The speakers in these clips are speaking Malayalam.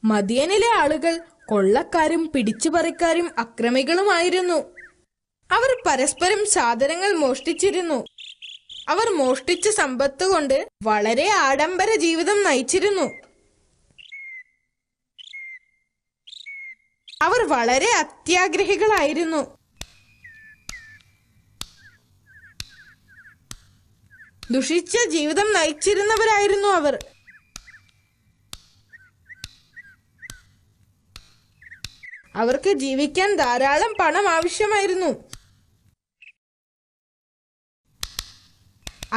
മദിയനിലെ ആളുകൾ കൊള്ളക്കാരും പിടിച്ചുപറിക്കാരും അക്രമികളുമായിരുന്നു. അവർ പരസ്പരം സാധനങ്ങൾ മോഷ്ടിച്ചിരുന്നു. അവർ മോഷ്ടിച്ച സമ്പത്ത് കൊണ്ട് വളരെ ആഡംബര ജീവിതം നയിച്ചിരുന്നു. അവർ വളരെ അത്യാഗ്രഹികളായിരുന്നു. ദുഷിച്ച ജീവിതം നയിച്ചിരുന്നവരായിരുന്നു അവർ. അവർക്ക് ജീവിക്കാൻ ധാരാളം പണം ആവശ്യമായിരുന്നു.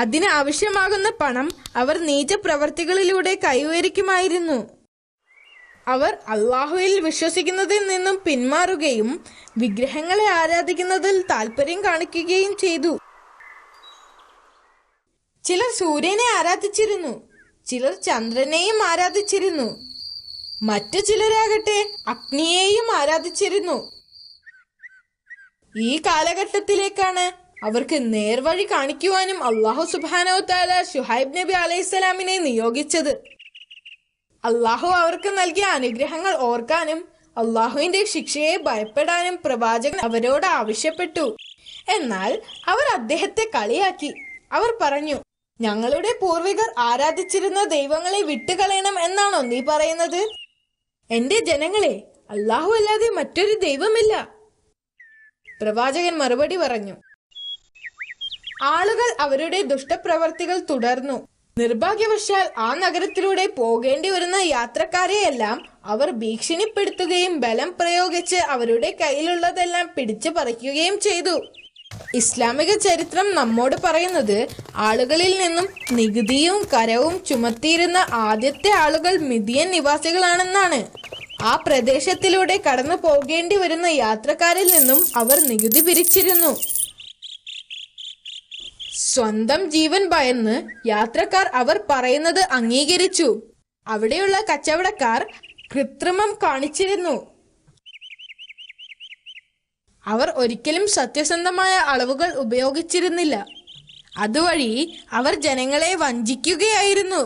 അതിന് ആവശ്യമാകുന്ന പണം അവർ നീച പ്രവർത്തികളിലൂടെ കൈവരിക്കുമായിരുന്നു. അവർ അള്ളാഹുവിൽ വിശ്വസിക്കുന്നതിൽ നിന്നും പിന്മാറുകയും വിഗ്രഹങ്ങളെ ആരാധിക്കുന്നതിൽ താല്പര്യം കാണിക്കുകയും ചെയ്തു. ചിലർ സൂര്യനെ ആരാധിച്ചിരുന്നു, ചിലർ ചന്ദ്രനെയും ആരാധിച്ചിരുന്നു, മറ്റു ചിലരാകട്ടെ അഗ്നിയെയും ആരാധിച്ചിരുന്നു. ഈ കാലഘട്ടത്തിലേക്കാണ് അവർക്ക് നേർവഴി കാണിക്കുവാനും അള്ളാഹു സുബ്ഹാനഹു വ തആല ശുഹൈബ് നബി അലൈഹിസ്സലാമിനെ നിയോഗിച്ചത്. അള്ളാഹു അവർക്ക് നൽകിയ അനുഗ്രഹങ്ങൾ ഓർക്കാനും അള്ളാഹുവിന്റെ ശിക്ഷയെ ഭയപ്പെടാനും പ്രവാചകൻ അവരോട് ആവശ്യപ്പെട്ടു. എന്നാൽ അവർ അദ്ദേഹത്തെ കളിയാക്കി. അവർ പറഞ്ഞു, ഞങ്ങളുടെ പൂർവികർ ആരാധിച്ചിരുന്ന ദൈവങ്ങളെ വിട്ടുകളയണം എന്നാണോ നീ പറയുന്നത്? എന്റെ ജനങ്ങളെ, അള്ളാഹു അല്ലാതെ മറ്റൊരു ദൈവമില്ല. പ്രവാചകൻ മറുപടി പറഞ്ഞു. ആളുകൾ അവരുടെ ദുഷ്ടപ്രവർത്തികൾ തുടർന്നു. നിർഭാഗ്യവശാൽ ആ നഗരത്തിലൂടെ പോകേണ്ടി വരുന്ന യാത്രക്കാരെയെല്ലാം അവർ ഭീഷണിപ്പെടുത്തുകയും ബലം പ്രയോഗിച്ച് അവരുടെ കയ്യിലുള്ളതെല്ലാം പിടിച്ചു പറിക്കുകയും ചെയ്തു. ഇസ്ലാമിക ചരിത്രം നമ്മോട് പറയുന്നത് ആളുകളിൽ നിന്നും നികുതിയും കരവും ചുമത്തിയിരുന്ന ആദ്യത്തെ ആളുകൾ മിദിയൻ നിവാസികളാണെന്നാണ്. ആ പ്രദേശത്തിലൂടെ കടന്നു പോകേണ്ടി വരുന്ന യാത്രക്കാരിൽ നിന്നും അവർ നികുതി പിരിച്ചിരുന്നു. സ്വന്തം ജീവൻ ഭയന്ന് യാത്രക്കാർ അവർ പറയുന്നത് അംഗീകരിച്ചു. അവിടെയുള്ള കച്ചവടക്കാർ കൃത്രിമം കാണിച്ചിരുന്നു. അവർ ഒരിക്കലും സത്യസന്ധമായ അളവുകൾ ഉപയോഗിച്ചിരുന്നില്ല. അതുവഴി അവർ ജനങ്ങളെ വഞ്ചിക്കുകയായിരുന്നു.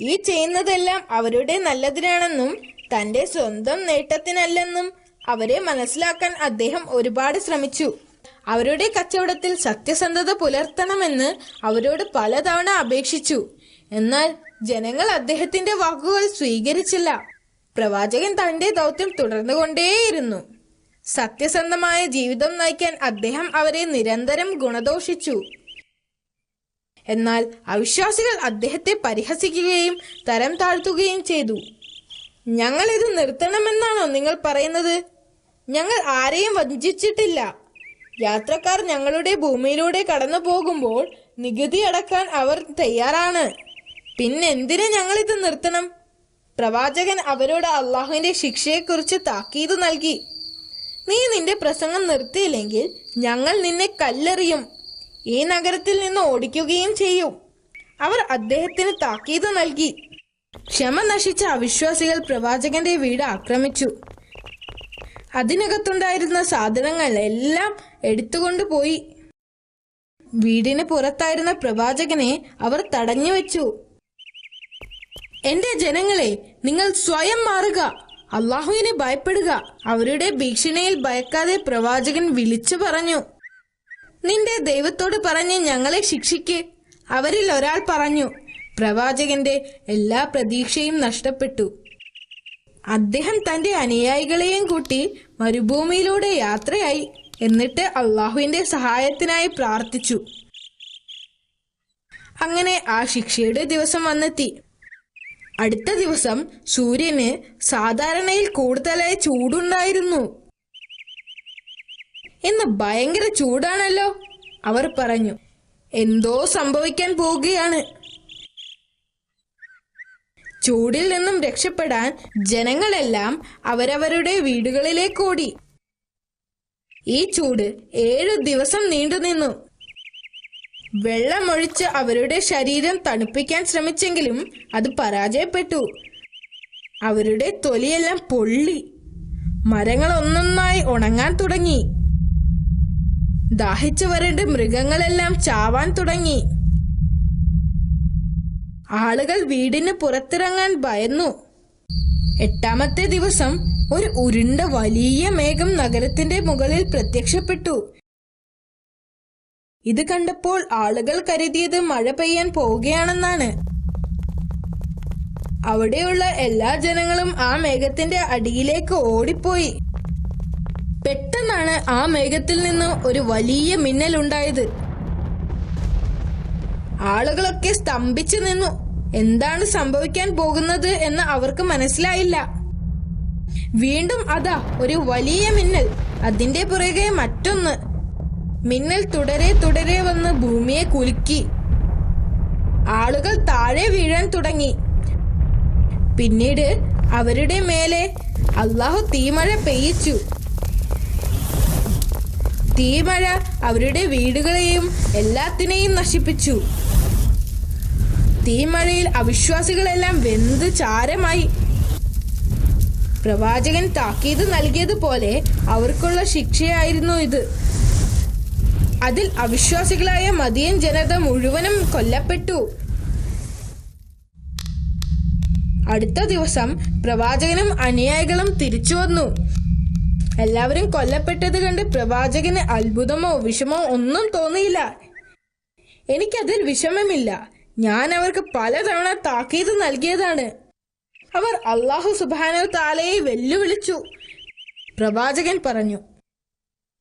ഈ ചെയ്യുന്നതെല്ലാം അവരുടെ നല്ലതിനാണെന്നും തന്റെ സ്വന്തം നേട്ടത്തിനല്ലെന്നും അവരെ മനസ്സിലാക്കാൻ അദ്ദേഹം ഒരുപാട് ശ്രമിച്ചു. അവരുടെ കച്ചവടത്തിൽ സത്യസന്ധത പുലർത്തണമെന്ന് അവരോട് പലതവണ അപേക്ഷിച്ചു. എന്നാൽ ജനങ്ങൾ അദ്ദേഹത്തിന്റെ വാക്കുകൾ സ്വീകരിച്ചില്ല. പ്രവാചകൻ തന്റെ ദൗത്യം തുടർന്നുകൊണ്ടേയിരുന്നു. സത്യസന്ധമായ ജീവിതം നയിക്കാൻ അദ്ദേഹം അവരെ നിരന്തരം ഗുണദോഷിച്ചു. എന്നാൽ അവിശ്വാസികൾ അദ്ദേഹത്തെ പരിഹസിക്കുകയും തരം താഴ്ത്തുകയും ചെയ്തു. ഞങ്ങൾ ഇത് നിർത്തണമെന്നാണോ നിങ്ങൾ പറയുന്നത്? ഞങ്ങൾ ആരെയും വഞ്ചിച്ചിട്ടില്ല. യാത്രക്കാർ ഞങ്ങളുടെ ഭൂമിയിലൂടെ കടന്നു പോകുമ്പോൾ നികുതി അടക്കാൻ അവർ തയ്യാറാണ്. പിന്നെന്തിന് ഞങ്ങൾ ഇത് നിർത്തണം? പ്രവാചകൻ അവരോട് അള്ളാഹുവിന്റെ ശിക്ഷയെക്കുറിച്ച് താക്കീത് നൽകി. നീ നിന്റെ പ്രസംഗം നിർത്തിയില്ലെങ്കിൽ ഞങ്ങൾ നിന്നെ കല്ലെറിയും, ഈ നഗരത്തിൽ നിന്ന് ഓടിക്കുകയും ചെയ്യും. അവർ അദ്ദേഹത്തിന് താക്കീത് നൽകി. ക്ഷമ നശിച്ച അവിശ്വാസികൾ പ്രവാചകന്റെ വീട് ആക്രമിച്ചു. അതിനകത്തുണ്ടായിരുന്ന സാധനങ്ങൾ എല്ലാം എടുത്തുകൊണ്ടുപോയി. വീടിന് പുറത്തായിരുന്ന പ്രവാചകനെ അവർ തടഞ്ഞു വെച്ചു. എന്റെ ജനങ്ങളെ, നിങ്ങൾ സ്വയം മാറുക, അള്ളാഹുവിനെ ഭയപ്പെടുക. അവരുടെ ഭീഷണിയിൽ ഭയക്കാതെ പ്രവാചകൻ വിളിച്ചു പറഞ്ഞു, നിന്റെ ദൈവത്തോട് പറഞ്ഞ് ഞങ്ങളെ ശിക്ഷിക്ക്. അവരിൽ ഒരാൾ പറഞ്ഞു. പ്രവാചകന്റെ എല്ലാ പ്രതീക്ഷയും നഷ്ടപ്പെട്ടു. അദ്ദേഹം തന്റെ അനുയായികളെയും കൂട്ടി മരുഭൂമിയിലൂടെ യാത്രയായി. എന്നിട്ട് അള്ളാഹുവിന്റെ സഹായത്തിനായി പ്രാർത്ഥിച്ചു. അങ്ങനെ ആ ശിക്ഷയുടെ ദിവസം വന്നെത്തി. അടുത്ത ദിവസം സൂര്യന് സാധാരണയിൽ കൂടുതലായി ചൂടുണ്ടായിരുന്നു. ഇന്ന് ഭയങ്കര ചൂടാണല്ലോ, അവർ പറഞ്ഞു. എന്തോ സംഭവിക്കാൻ പോവുകയാണ്. ചൂടിൽ നിന്നും രക്ഷപ്പെടാൻ ജനങ്ങളെല്ലാം അവരവരുടെ വീടുകളിലേക്കോടി. ഈ ചൂട് 7 ദിവസം നീണ്ടുനിന്നു. വെള്ളമൊഴിച്ച് അവരുടെ ശരീരം തണുപ്പിക്കാൻ ശ്രമിച്ചെങ്കിലും അത് പരാജയപ്പെട്ടു. അവരുടെ തൊലിയെല്ലാം പൊള്ളി. മരങ്ങൾ ഒന്നൊന്നായി ഉണങ്ങാൻ തുടങ്ങി. ദാഹിച്ചു വരേണ്ട മൃഗങ്ങളെല്ലാം ചാവാൻ തുടങ്ങി. ആളുകൾ വീടിന് പുറത്തിറങ്ങാൻ ഭയന്നു. എട്ടാമത്തെ ദിവസം ഒരു ഉരുണ്ട വലിയ മേഘം നഗരത്തിന്റെ മുകളിൽ പ്രത്യക്ഷപ്പെട്ടു. ഇത് കണ്ടപ്പോൾ ആളുകൾ കരുതിയത് മഴ പെയ്യാൻ പോവുകയാണെന്നാണ്. അവിടെയുള്ള എല്ലാ ജനങ്ങളും ആ മേഘത്തിന്റെ അടിയിലേക്ക് ഓടിപ്പോയി. പെട്ടെന്നാണ് ആ മേഘത്തിൽ നിന്ന് ഒരു വലിയ മിന്നലുണ്ടായത്. ആളുകളൊക്കെ സ്തംഭിച്ചു നിന്നു. എന്താണ് സംഭവിക്കാൻ പോകുന്നത് എന്ന് അവർക്ക് മനസ്സിലായില്ല. വീണ്ടും അതാ ഒരു വലിയ മിന്നൽ, അതിന്റെ പുറകെ മറ്റൊന്ന്. മിന്നൽ തുടരെ തുടരെ വന്ന് ഭൂമിയെ കുലുക്കി. ആളുകൾ താഴെ വീഴാൻ തുടങ്ങി. പിന്നീട് അവരുടെ മേലെ അല്ലാഹു തീമഴ പെയ്യിച്ചു. തീമഴ അവരുടെ വീടുകളെയും എല്ലാത്തിനെയും നശിപ്പിച്ചു. തീമഴയിൽ അവിശ്വാസികളെല്ലാം വെന്ത് ചാരമായി. പ്രവാചകൻ താക്കീത് നൽകിയതുപോലെ അവർക്കുള്ള ശിക്ഷയായിരുന്നു ഇത്. അതിൽ അവിശ്വാസികളായ മദിയൻ ജനത മുഴുവനും കൊല്ലപ്പെട്ടു. അടുത്ത ദിവസം പ്രവാചകനും അനുയായികളും തിരിച്ചു വന്നു. എല്ലാവരും കൊല്ലപ്പെട്ടത് കണ്ട് പ്രവാചകന് അത്ഭുതമോ വിഷമോ ഒന്നും തോന്നിയില്ല. എനിക്കതിൽ വിഷമമില്ല. ഞാൻ അവർക്ക് പലതവണ താക്കീത് നൽകിയതാണ്. അവർ അല്ലാഹു സുബ്ഹാനഹു തആലയെ വെല്ലുവിളിച്ചു. പ്രവാചകൻ പറഞ്ഞു,